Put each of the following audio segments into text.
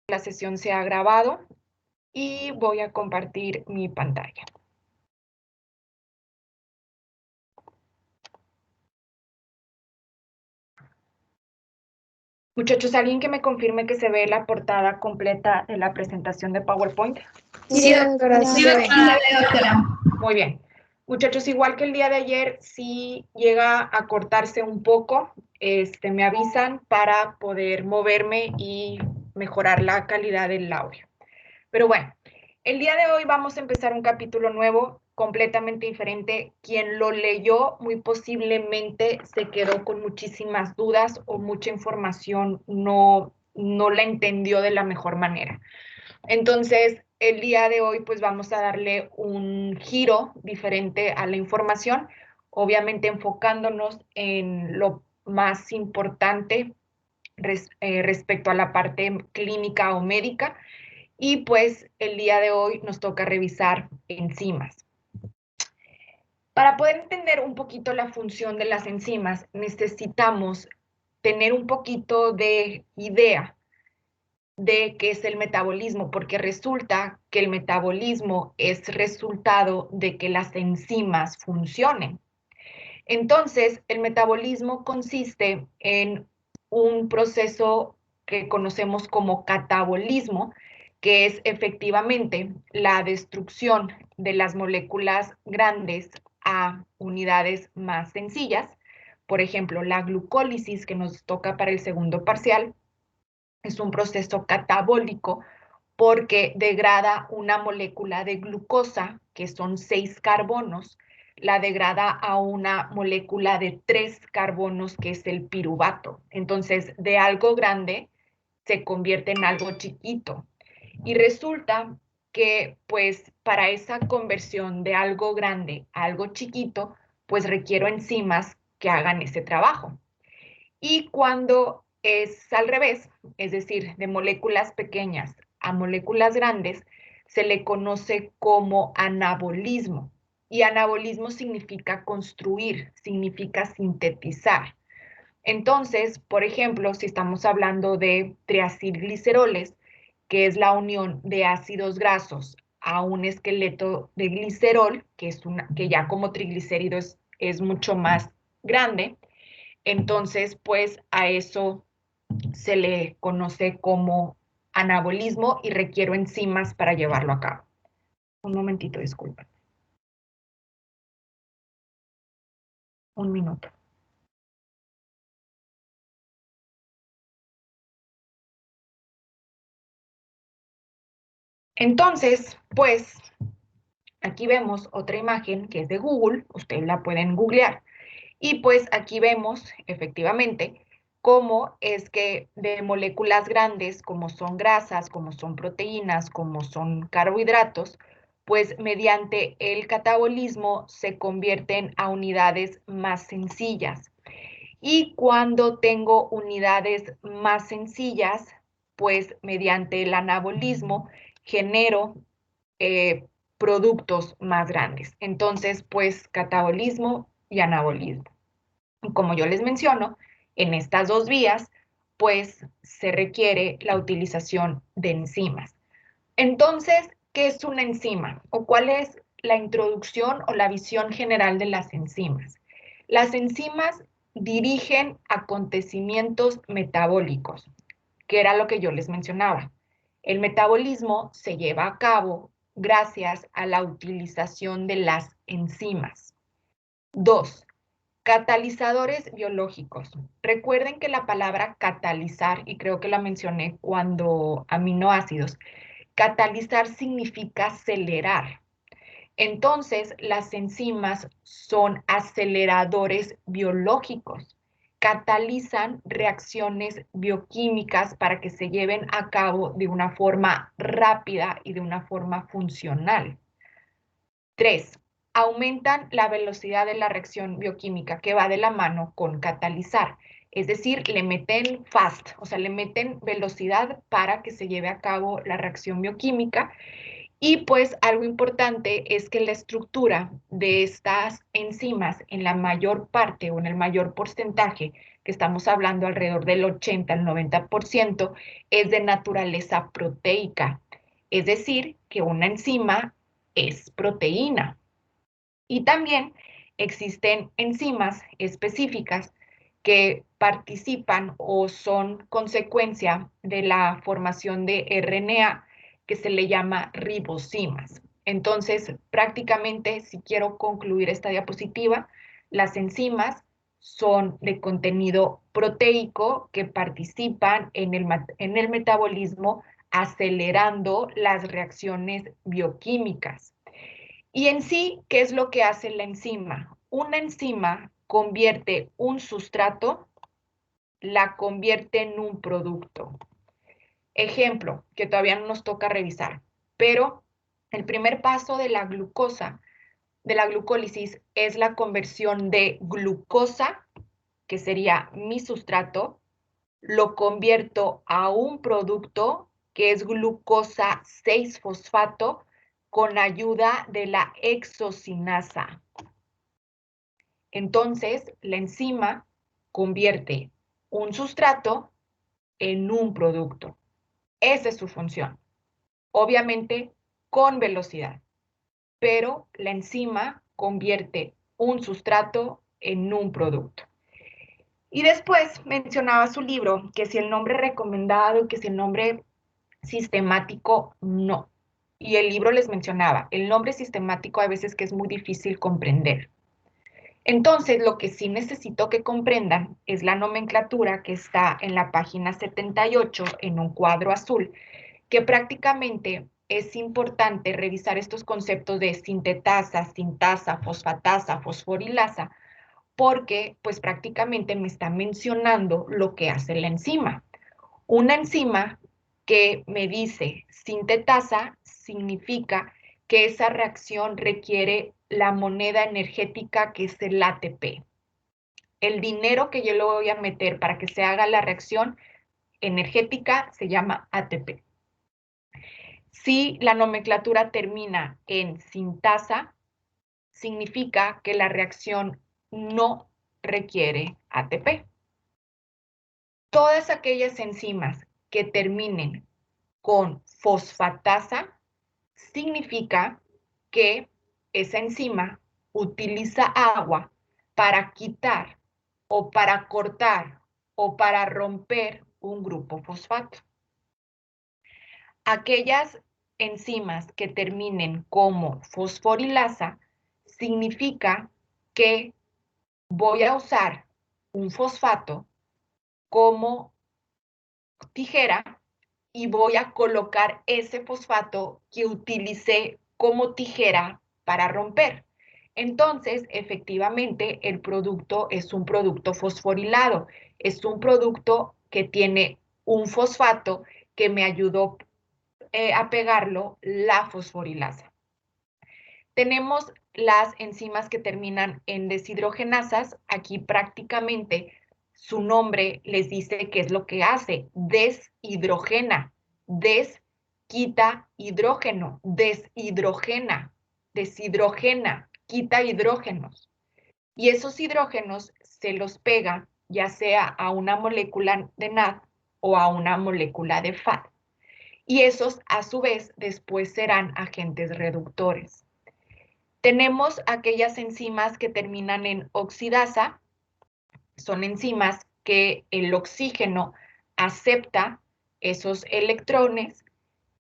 la sesión se ha grabado y voy a compartir mi pantalla. Muchachos, ¿alguien que me confirme que se ve la portada completa de la presentación de PowerPoint? Sí, doctora, sí, doctora. Muy bien. Muchachos, igual que el día de ayer, si llega a cortarse un poco, me avisan para poder moverme y mejorar la calidad del audio. Pero bueno, el día de hoy vamos a empezar un capítulo nuevo, completamente diferente. Quien lo leyó muy posiblemente se quedó con muchísimas dudas o mucha información no la entendió de la mejor manera. Entonces, el día de hoy pues vamos a darle un giro diferente a la información, obviamente enfocándonos en lo más importante respecto a la parte clínica o médica. Y pues el día de hoy nos toca revisar enzimas. Para poder entender un poquito la función de las enzimas, necesitamos tener un poquito de idea de qué es el metabolismo, porque resulta que el metabolismo es resultado de que las enzimas funcionen. Entonces, el metabolismo consiste en un proceso que conocemos como catabolismo, que es efectivamente la destrucción de las moléculas grandes a unidades más sencillas. Por ejemplo, la glucólisis, que nos toca para el segundo parcial, es un proceso catabólico porque degrada una molécula de glucosa, que son 6 carbonos, la degrada a una molécula de 3 carbonos, que es el piruvato. Entonces, de algo grande se convierte en algo chiquito. Y resulta que, pues, para esa conversión de algo grande a algo chiquito, pues requiero enzimas que hagan ese trabajo. Y cuando es al revés, es decir, de moléculas pequeñas a moléculas grandes, se le conoce como anabolismo. Y anabolismo significa construir, significa sintetizar. Entonces, por ejemplo, si estamos hablando de triacilgliceroles, que es la unión de ácidos grasos a un esqueleto de glicerol, que ya como triglicérido es mucho más grande, entonces, pues a eso se le conoce como anabolismo y requiero enzimas para llevarlo a cabo. Un momentito, disculpen. Un minuto. Entonces, pues aquí vemos otra imagen que es de Google, ustedes la pueden googlear. Y pues aquí vemos efectivamente cómo es que de moléculas grandes, como son grasas, como son proteínas, como son carbohidratos, pues mediante el catabolismo se convierten a unidades más sencillas. Y cuando tengo unidades más sencillas, pues mediante el anabolismo genero eh, productos más grandes. Entonces, pues catabolismo y anabolismo. Como yo les menciono, en estas dos vías, pues se requiere la utilización de enzimas. Entonces, ¿qué es una enzima? ¿O cuál es la introducción o la visión general de las enzimas? Las enzimas dirigen acontecimientos metabólicos, que era lo que yo les mencionaba. El metabolismo se lleva a cabo gracias a la utilización de las enzimas. 2. Catalizadores biológicos. Recuerden que la palabra catalizar, y creo que la mencioné cuando aminoácidos, catalizar significa acelerar. Entonces, las enzimas son aceleradores biológicos. Catalizan reacciones bioquímicas para que se lleven a cabo de una forma rápida y de una forma funcional. 3. Aumentan la velocidad de la reacción bioquímica, que va de la mano con catalizar. Es decir, le meten fast, o sea, le meten velocidad para que se lleve a cabo la reacción bioquímica. Y pues algo importante es que la estructura de estas enzimas en la mayor parte o en el mayor porcentaje, que estamos hablando alrededor del 80 al 90%, es de naturaleza proteica. Es decir, que una enzima es proteína. Y también existen enzimas específicas que participan o son consecuencia de la formación de RNA que se le llama ribosimas. Entonces, prácticamente, si quiero concluir esta diapositiva, las enzimas son de contenido proteico que participan en el metabolismo acelerando las reacciones bioquímicas. Y en sí, ¿qué es lo que hace la enzima? Una enzima convierte un sustrato, la convierte en un producto. Ejemplo, que todavía no nos toca revisar, pero el primer paso de la glucosa, de la glucólisis, es la conversión de glucosa, que sería mi sustrato, lo convierto a un producto que es glucosa 6-fosfato con ayuda de la hexocinasa. Entonces, la enzima convierte un sustrato en un producto. Esa es su función. Obviamente, con velocidad, pero la enzima convierte un sustrato en un producto. Y después mencionaba su libro, que si el nombre recomendado, que si el nombre sistemático, no. Y el libro les mencionaba, el nombre sistemático a veces que es muy difícil comprender. Entonces, lo que sí necesito que comprendan es la nomenclatura que está en la página 78 en un cuadro azul, que prácticamente es importante revisar estos conceptos de sintetasa, sintasa, fosfatasa, fosforilasa, porque pues prácticamente me está mencionando lo que hace la enzima. Una enzima que me dice sintetasa significa que esa reacción requiere la moneda energética que es el ATP. El dinero que yo le voy a meter para que se haga la reacción energética se llama ATP. Si la nomenclatura termina en sintasa, significa que la reacción no requiere ATP. Todas aquellas enzimas que terminen con fosfatasa significa que esa enzima utiliza agua para quitar o para cortar o para romper un grupo fosfato. Aquellas enzimas que terminen como fosforilasa significa que voy a usar un fosfato como tijera y voy a colocar ese fosfato que utilicé como tijera para romper. Entonces, efectivamente, el producto es un producto fosforilado, es un producto que tiene un fosfato que me ayudó a pegarlo la fosforilasa. Tenemos las enzimas que terminan en deshidrogenasas. Aquí prácticamente su nombre les dice qué es lo que hace. Deshidrogena. Quita hidrógeno. Deshidrogena. Deshidrogena. Quita hidrógenos. Y esos hidrógenos se los pega ya sea a una molécula de NAD o a una molécula de FAD. Y esos a su vez después serán agentes reductores. Tenemos aquellas enzimas que terminan en oxidasa, son enzimas que el oxígeno acepta esos electrones,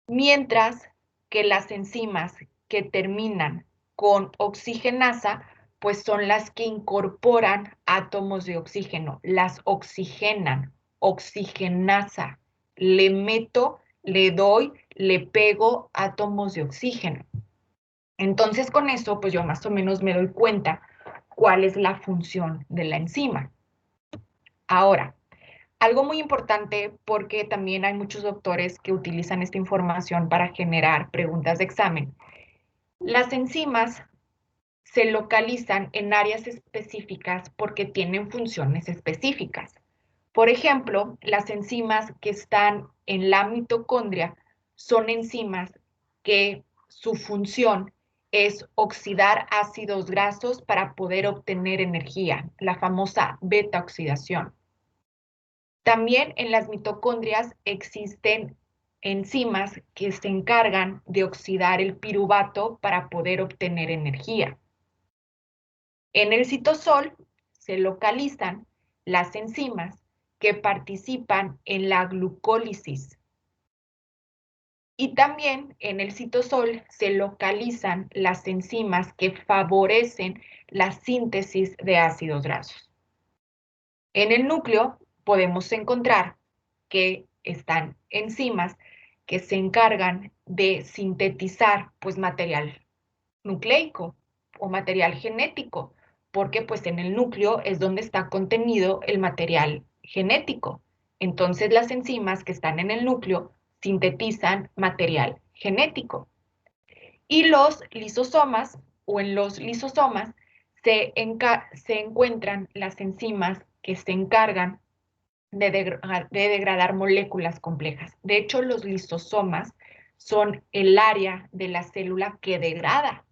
mientras que las enzimas que terminan con oxigenasa, pues son las que incorporan átomos de oxígeno, las oxigenan, oxigenasa, le meto, le doy, le pego átomos de oxígeno. Entonces, con eso, pues yo más o menos me doy cuenta cuál es la función de la enzima. Ahora, algo muy importante porque también hay muchos doctores que utilizan esta información para generar preguntas de examen. Las enzimas se localizan en áreas específicas porque tienen funciones específicas. Por ejemplo, las enzimas que están en la mitocondria son enzimas que su función es oxidar ácidos grasos para poder obtener energía, la famosa beta oxidación. También en las mitocondrias existen enzimas que se encargan de oxidar el piruvato para poder obtener energía. En el citosol se localizan las enzimas que participan en la glucólisis. Y también en el citosol se localizan las enzimas que favorecen la síntesis de ácidos grasos. En el núcleo podemos encontrar que están enzimas que se encargan de sintetizar pues, material nucleico o material genético, porque pues en el núcleo es donde está contenido el material genético. Entonces las enzimas que están en el núcleo sintetizan material genético. Y los lisosomas o en los lisosomas se encuentran las enzimas que se encargan de degradar moléculas complejas. De hecho, los lisosomas son el área de la célula que degrada.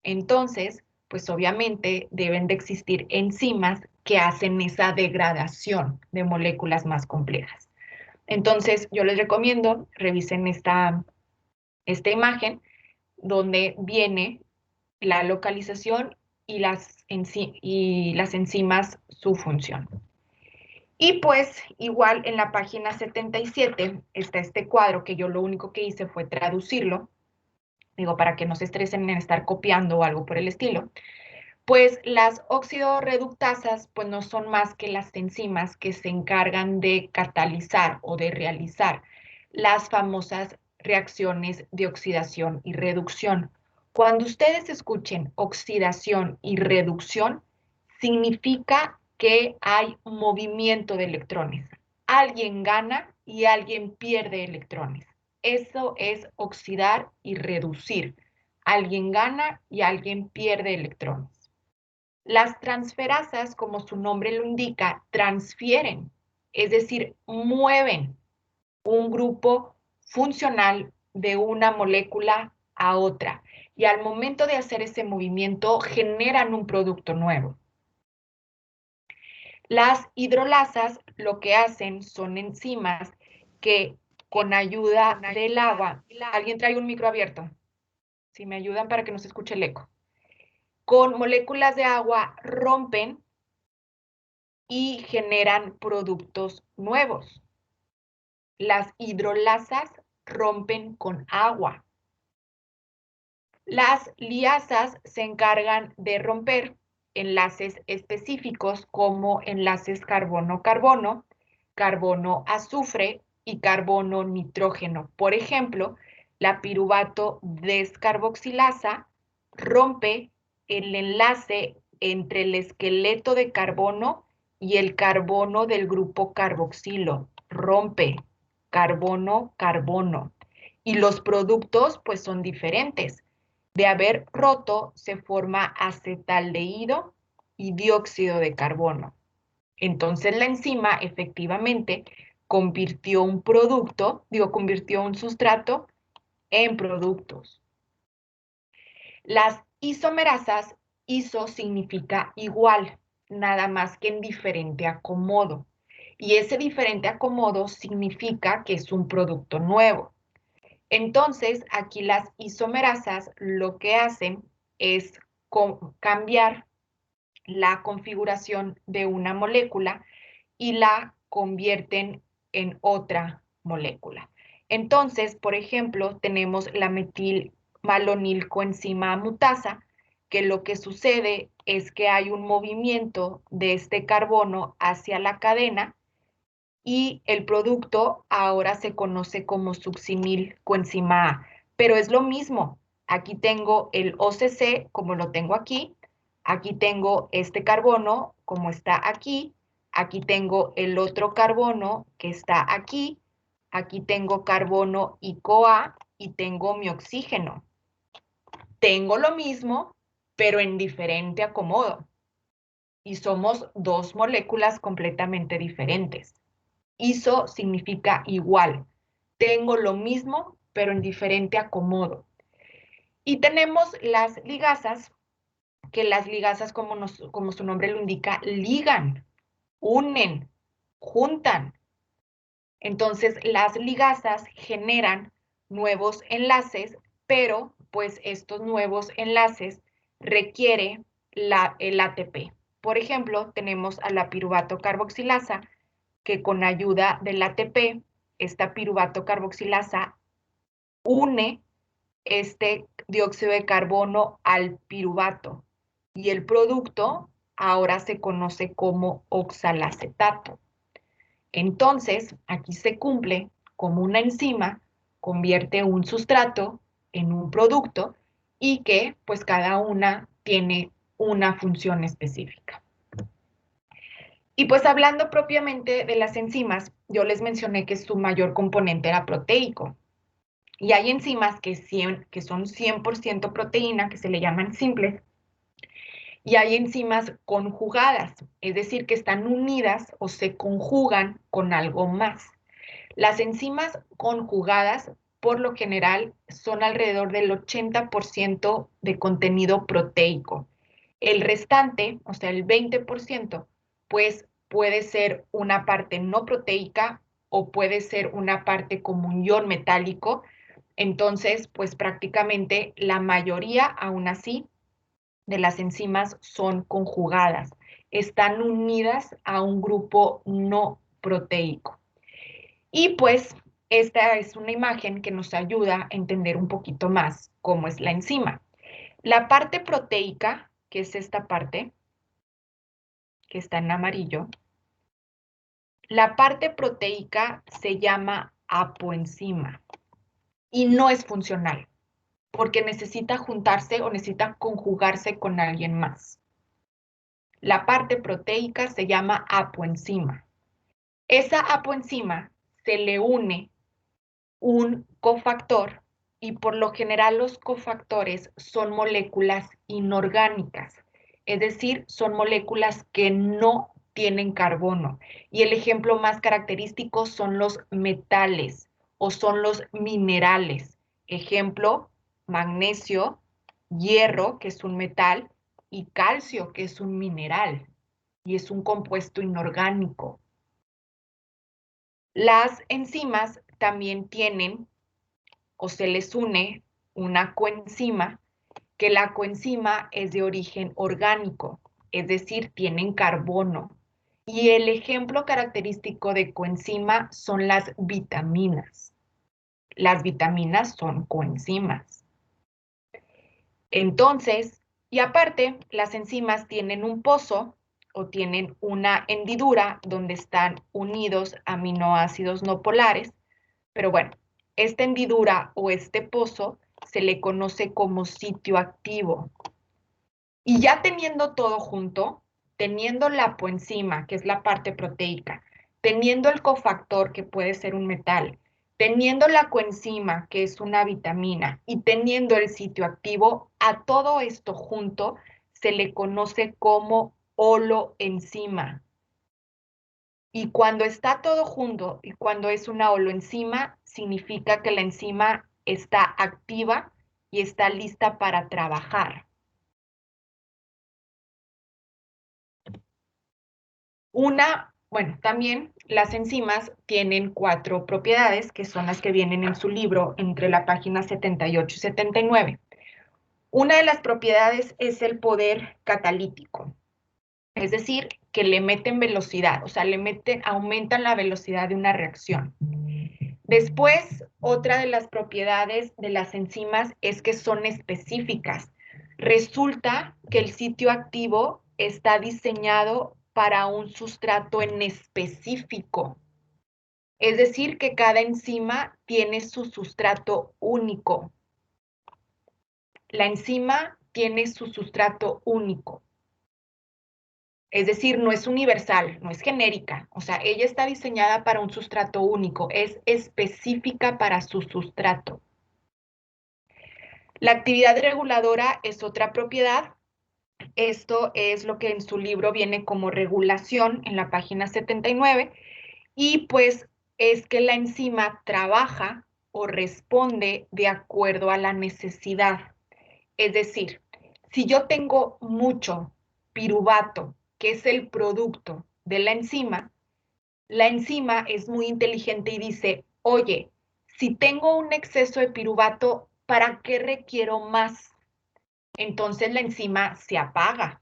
Entonces, pues obviamente deben de existir enzimas que hacen esa degradación de moléculas más complejas. Entonces, yo les recomiendo, revisen esta imagen donde viene la localización y las enzimas, su función. Y pues igual en la página 77 está este cuadro que yo lo único que hice fue traducirlo, digo, para que no se estresen en estar copiando o algo por el estilo. Pues las oxidorreductasas pues no son más que las enzimas que se encargan de catalizar o de realizar las famosas reacciones de oxidación y reducción. Cuando ustedes escuchen oxidación y reducción, significa que hay movimiento de electrones. Alguien gana y alguien pierde electrones. Eso es oxidar y reducir. Alguien gana y alguien pierde electrones. Las transferasas, como su nombre lo indica, transfieren, es decir, mueven un grupo funcional de una molécula a otra. Y al momento de hacer ese movimiento, generan un producto nuevo. Las hidrolasas lo que hacen son enzimas que con ayuda del agua, alguien trae un micro abierto, si me ayudan para que no se escuche el eco, con moléculas de agua rompen y generan productos nuevos. Las hidrolasas rompen con agua. Las liasas se encargan de romper enlaces específicos como enlaces carbono-carbono, carbono-azufre y carbono-nitrógeno. Por ejemplo, la piruvato descarboxilasa rompe el enlace entre el esqueleto de carbono y el carbono del grupo carboxilo. Rompe carbono-carbono. Y los productos pues son diferentes. De haber roto, se forma acetaldehído y dióxido de carbono. Entonces la enzima efectivamente convirtió convirtió un sustrato en productos. Las isomerasas, iso significa igual, nada más que en diferente acomodo. Y ese diferente acomodo significa que es un producto nuevo. Entonces, aquí las isomerasas lo que hacen es cambiar la configuración de una molécula y la convierten en otra molécula. Entonces, por ejemplo, tenemos la metilmalonilcoenzima mutasa, que lo que sucede es que hay un movimiento de este carbono hacia la cadena y el producto ahora se conoce como succinilcoenzima A, pero es lo mismo. Aquí tengo el OCC como lo tengo aquí tengo este carbono como está aquí tengo el otro carbono que está aquí tengo carbono y CoA y tengo mi oxígeno. Tengo lo mismo, pero en diferente acomodo. Y somos dos moléculas completamente diferentes. Iso significa igual. Tengo lo mismo, pero en diferente acomodo. Y tenemos las ligasas, que las ligasas, como su nombre lo indica, ligan, unen, juntan Entonces, las ligasas generan nuevos enlaces, pero pues estos nuevos enlaces requiere el ATP. Por ejemplo, tenemos a la piruvato carboxilasa, que con ayuda del ATP, esta piruvato carboxilasa une este dióxido de carbono al piruvato y el producto ahora se conoce como oxalacetato. Entonces, aquí se cumple como una enzima convierte un sustrato en un producto y que pues cada una tiene una función específica. Y pues hablando propiamente de las enzimas, yo les mencioné que su mayor componente era proteico. Y hay enzimas que son 100% proteína, que se le llaman simples, y hay enzimas conjugadas, es decir, que están unidas o se conjugan con algo más. Las enzimas conjugadas, por lo general, son alrededor del 80% de contenido proteico. El restante, o sea, el 20%, pues puede ser una parte no proteica o puede ser una parte como un ion metálico. Entonces, pues prácticamente la mayoría, aún así, de las enzimas son conjugadas, están unidas a un grupo no proteico. Y pues esta es una imagen que nos ayuda a entender un poquito más cómo es la enzima. La parte proteica, que es esta parte, que está en amarillo, la parte proteica se llama apoenzima y no es funcional porque necesita juntarse o necesita conjugarse con alguien más. La parte proteica se llama apoenzima. Esa apoenzima se le une un cofactor y por lo general los cofactores son moléculas inorgánicas, es decir, son moléculas que no tienen carbono. Y el ejemplo más característico son los metales o son los minerales. Ejemplo, magnesio, hierro, que es un metal, y calcio, que es un mineral y es un compuesto inorgánico. Las enzimas también tienen o se les une una coenzima, que la coenzima es de origen orgánico, es decir, tienen carbono. Y el ejemplo característico de coenzima son las vitaminas. Las vitaminas son coenzimas. Entonces, y aparte, las enzimas tienen un pozo o tienen una hendidura donde están unidos aminoácidos no polares, pero bueno, esta hendidura o este pozo se le conoce como sitio activo. Y ya teniendo todo junto, teniendo la coenzima, que es la parte proteica, teniendo el cofactor, que puede ser un metal, teniendo la coenzima, que es una vitamina, y teniendo el sitio activo, a todo esto junto se le conoce como holoenzima. Y cuando está todo junto y cuando es una holoenzima, significa que la enzima está activa y está lista para trabajar. Bueno, también las enzimas tienen 4 propiedades que son las que vienen en su libro entre la página 78 y 79. Una de las propiedades es el poder catalítico, es decir, que le meten velocidad, o sea, aumentan la velocidad de una reacción. Después, otra de las propiedades de las enzimas es que son específicas. Resulta que el sitio activo está diseñado para un sustrato en específico. Es decir, que cada enzima tiene su sustrato único. La enzima tiene su sustrato único. Es decir, no es universal, no es genérica. O sea, ella está diseñada para un sustrato único, es específica para su sustrato. La actividad reguladora es otra propiedad. Esto es lo que en su libro viene como regulación en la página 79. Y pues es que la enzima trabaja o responde de acuerdo a la necesidad. Es decir, si yo tengo mucho piruvato, que es el producto de la enzima, La enzima es muy inteligente y dice, oye, si tengo un exceso de piruvato, ¿para qué requiero más? Entonces la enzima se apaga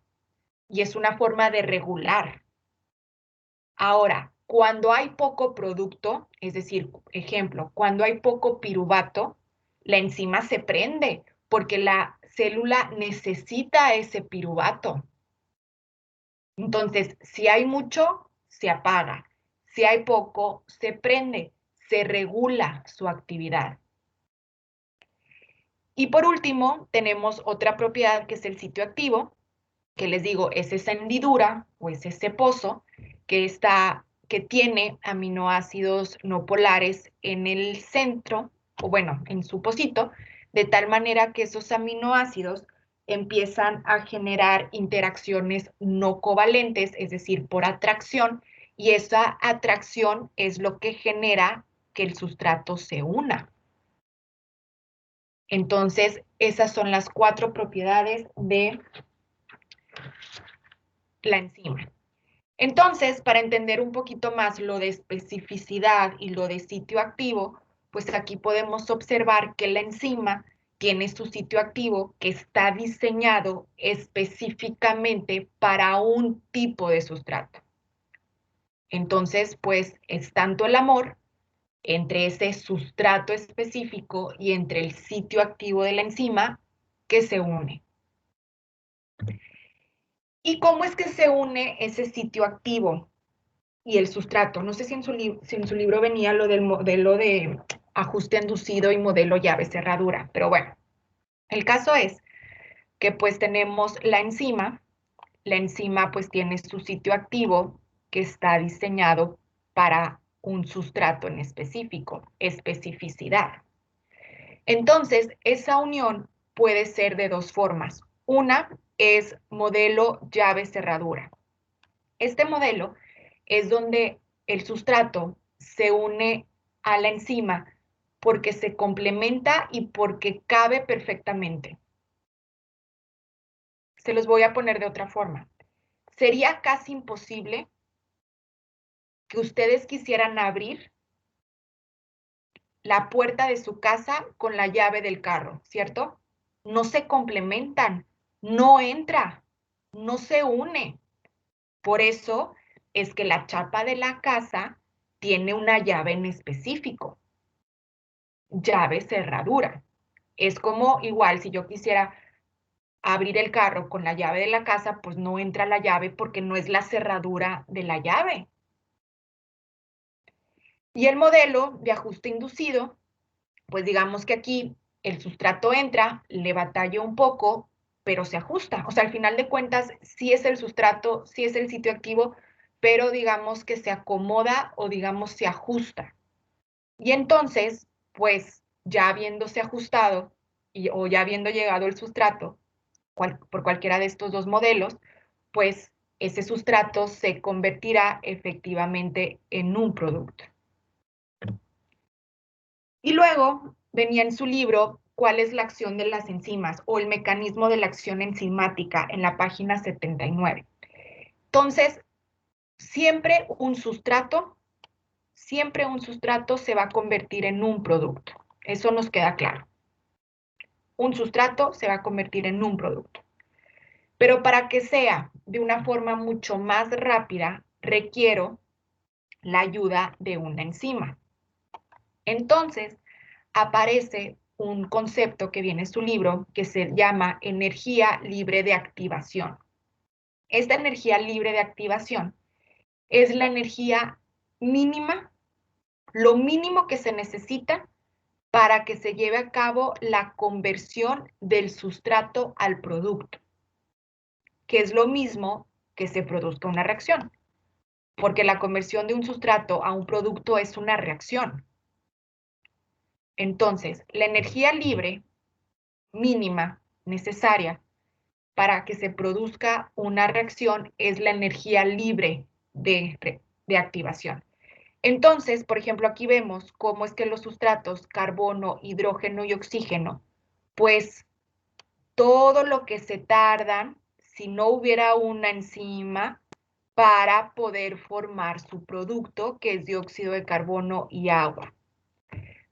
y es una forma de regular. Ahora, cuando hay poco producto, es decir, ejemplo, cuando hay poco piruvato, la enzima se prende porque la célula necesita ese piruvato. Entonces, si hay mucho, se apaga. Si hay poco, se prende, se regula su actividad. Y por último, tenemos otra propiedad que es el sitio activo, que les digo, es esa hendidura o es ese pozo que tiene aminoácidos no polares en el centro, o bueno, en su pocito, de tal manera que esos aminoácidos empiezan a generar interacciones no covalentes, es decir, por atracción, y esa atracción es lo que genera que el sustrato se una. Entonces, esas son las 4 propiedades de la enzima. Entonces, para entender un poquito más lo de especificidad y lo de sitio activo, pues aquí podemos observar que la enzima tiene su sitio activo que está diseñado específicamente para un tipo de sustrato. Entonces, pues es tanto el amor entre ese sustrato específico y entre el sitio activo de la enzima que se une. ¿Y cómo es que se une ese sitio activo y el sustrato? No sé si en su libro venía lo del modelo de ajuste inducido y modelo llave cerradura, pero bueno, el caso es que pues tenemos la enzima pues tiene su sitio activo que está diseñado para un sustrato en específico, especificidad. Entonces, esa unión puede ser de 2 formas. Una es modelo llave cerradura. Este modelo es donde el sustrato se une a la enzima porque se complementa y porque cabe perfectamente. Se los voy a poner de otra forma. Sería casi imposible que ustedes quisieran abrir la puerta de su casa con la llave del carro, ¿cierto? No se complementan, no entra, no se une. Por eso es que la chapa de la casa tiene una llave en específico, llave cerradura. Es como igual si yo quisiera abrir el carro con la llave de la casa, pues no entra la llave porque no es la cerradura de la llave. Y el modelo de ajuste inducido, pues digamos que aquí el sustrato entra, le batalla un poco, pero se ajusta. O sea, al final de cuentas, sí es el sustrato, sí es el sitio activo, pero digamos que se acomoda o digamos se ajusta. Y entonces, pues ya habiéndose ajustado o ya habiendo llegado el sustrato por cualquiera de estos 2 modelos, pues ese sustrato se convertirá efectivamente en un producto. Y luego venía en su libro cuál es la acción de las enzimas o el mecanismo de la acción enzimática en la página 79. Entonces, siempre un sustrato se va a convertir en un producto. Eso nos queda claro. Un sustrato se va a convertir en un producto. Pero para que sea de una forma mucho más rápida, requiero la ayuda de una enzima. Entonces, aparece un concepto que viene en su libro que se llama energía libre de activación. Esta energía libre de activación es la energía mínima, lo mínimo que se necesita para que se lleve a cabo la conversión del sustrato al producto, que es lo mismo que se produzca una reacción, porque la conversión de un sustrato a un producto es una reacción. Entonces, la energía libre mínima necesaria para que se produzca una reacción es la energía libre de activación. Entonces, por ejemplo, aquí vemos cómo es que los sustratos carbono, hidrógeno y oxígeno, pues todo lo que se tardan, si no hubiera una enzima, para poder formar su producto, que es dióxido de carbono y agua.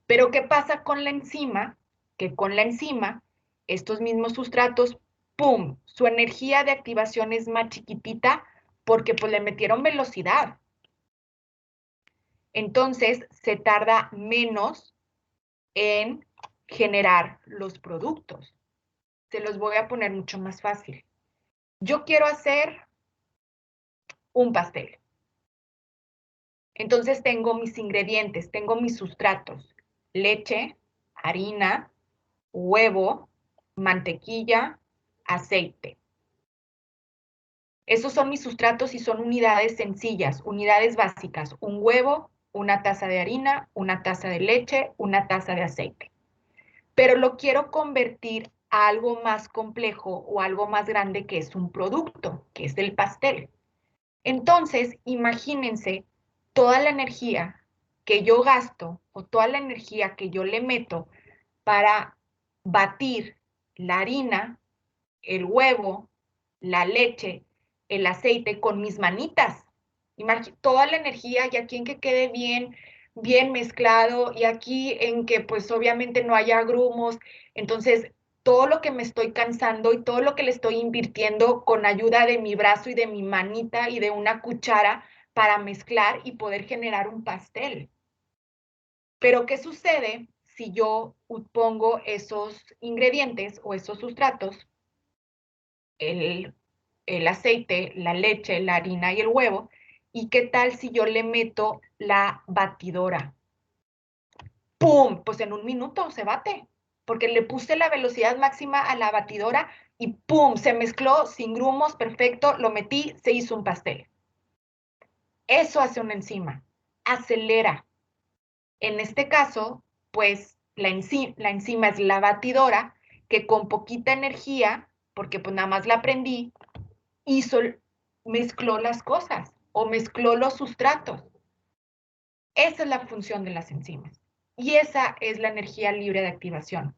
Pero ¿qué pasa con la enzima? Que con la enzima, estos mismos sustratos, ¡pum!, su energía de activación es más chiquitita porque pues le metieron velocidad. Entonces, se tarda menos en generar los productos. Se los voy a poner mucho más fácil. Yo quiero hacer un pastel. Entonces tengo mis ingredientes, tengo mis sustratos: leche, harina, huevo, mantequilla, aceite. Esos son mis sustratos y son unidades sencillas, unidades básicas: un huevo, una taza de harina, una taza de leche, una taza de aceite. Pero lo quiero convertir a algo más complejo o algo más grande, que es un producto, que es el pastel. Entonces, imagínense toda la energía que yo gasto o toda la energía que yo le meto para batir la harina, el huevo, la leche, el aceite con mis manitas. Toda la energía, y aquí en que quede bien, bien mezclado, y aquí en que pues obviamente no haya grumos. Entonces, todo lo que me estoy cansando y todo lo que le estoy invirtiendo con ayuda de mi brazo y de mi manita y de una cuchara para mezclar y poder generar un pastel. Pero ¿qué sucede si yo pongo esos ingredientes o esos sustratos, el, el aceite, la leche, la harina y el huevo? ¿Y qué tal si yo le meto la batidora? ¡Pum! Pues en un minuto se bate, porque le puse la velocidad máxima a la batidora y ¡pum!, se mezcló sin grumos, perfecto, lo metí, se hizo un pastel. Eso hace una enzima, acelera. En este caso, pues la enzima es la batidora, que con poquita energía, porque pues nada más la prendí, mezcló las cosas o mezcló los sustratos. Esa es la función de las enzimas. Y esa es la energía libre de activación.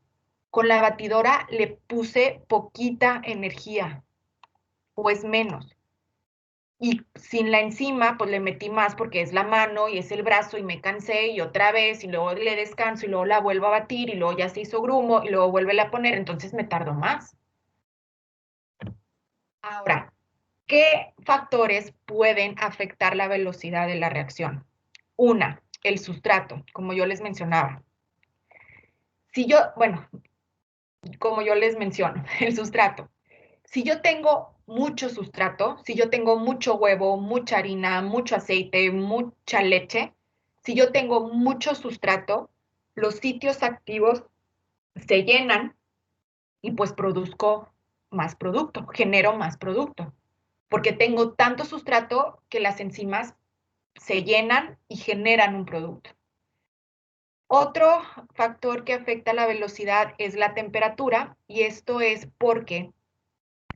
Con la batidora le puse poquita energía, o es menos. Y sin la enzima, pues le metí más porque es la mano y es el brazo y me cansé y otra vez y luego le descanso y luego la vuelvo a batir y luego ya se hizo grumo y luego vuelve a poner, entonces me tardo más. Ahora, ¿qué factores pueden afectar la velocidad de la reacción? Una, el sustrato, como yo les mencionaba. Como yo les menciono, el sustrato. Si yo tengo mucho sustrato, si yo tengo mucho huevo, mucha harina, mucho aceite, mucha leche, si yo tengo mucho sustrato, los sitios activos se llenan y pues produzco más producto, genero más producto, porque tengo tanto sustrato que las enzimas se llenan y generan un producto. Otro factor que afecta la velocidad es la temperatura, y esto es porque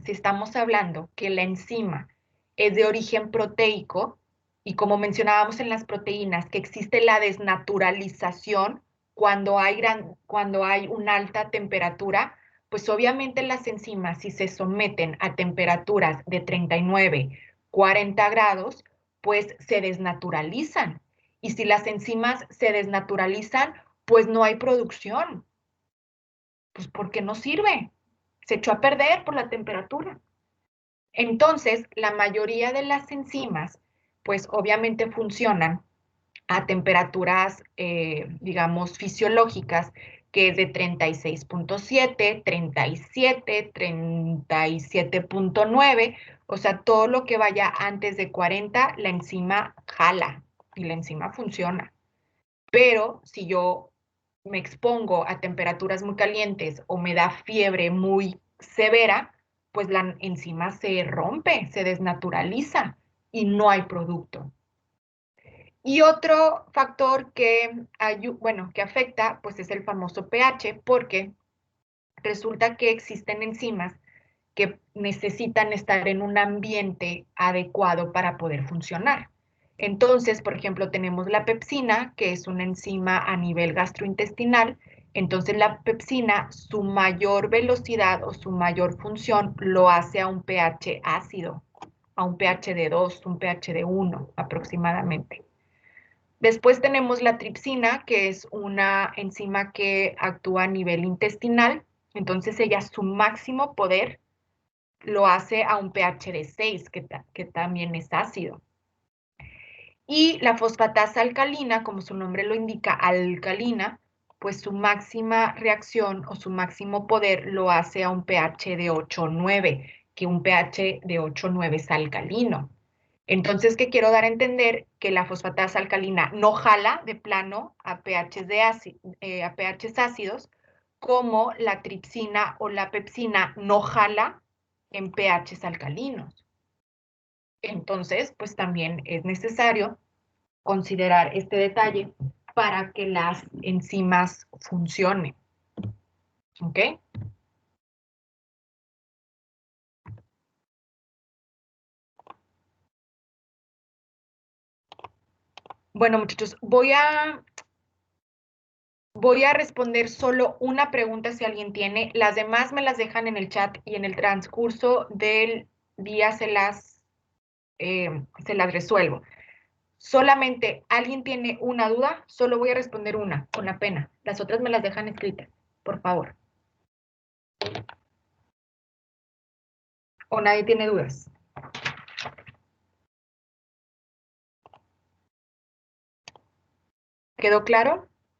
si estamos hablando que la enzima es de origen proteico, y como mencionábamos en las proteínas, que existe la desnaturalización cuando hay una alta temperatura, pues obviamente las enzimas, si se someten a temperaturas de 39, 40 grados, pues se desnaturalizan. Y si las enzimas se desnaturalizan, pues no hay producción. Pues porque no sirve. Se echó a perder por la temperatura. Entonces, la mayoría de las enzimas, pues obviamente funcionan a temperaturas, digamos, fisiológicas, que es de 36.7, 37, 37.9, o sea, todo lo que vaya antes de 40, la enzima jala y la enzima funciona. Pero si yo me expongo a temperaturas muy calientes o me da fiebre muy severa, pues la enzima se rompe, se desnaturaliza y no hay producto. Y otro factor que afecta, pues es el famoso pH, porque resulta que existen enzimas que necesitan estar en un ambiente adecuado para poder funcionar. Entonces, por ejemplo, tenemos la pepsina, que es una enzima a nivel gastrointestinal. Entonces, la pepsina, su mayor velocidad o su mayor función lo hace a un pH ácido, a un pH de 2, un pH de 1 aproximadamente. Después tenemos la tripsina, que es una enzima que actúa a nivel intestinal. Entonces ella su máximo poder lo hace a un pH de 6, que también es ácido. Y la fosfatasa alcalina, como su nombre lo indica, alcalina, pues su máxima reacción o su máximo poder lo hace a un pH de 8,9, que un pH de 8,9 es alcalino. Entonces, ¿qué quiero dar a entender? Que la fosfatasa alcalina no jala de plano a a pHs ácidos, como la tripsina o la pepsina no jala en pHs alcalinos. Entonces, pues también es necesario considerar este detalle para que las enzimas funcionen. ¿Ok? Bueno, muchachos, voy a responder solo una pregunta si alguien tiene. Las demás me las dejan en el chat y en el transcurso del día se las resuelvo. Solamente alguien tiene una duda, solo voy a responder una, con la pena. Las otras me las dejan escritas, por favor. ¿O nadie tiene dudas? ¿Quedó claro?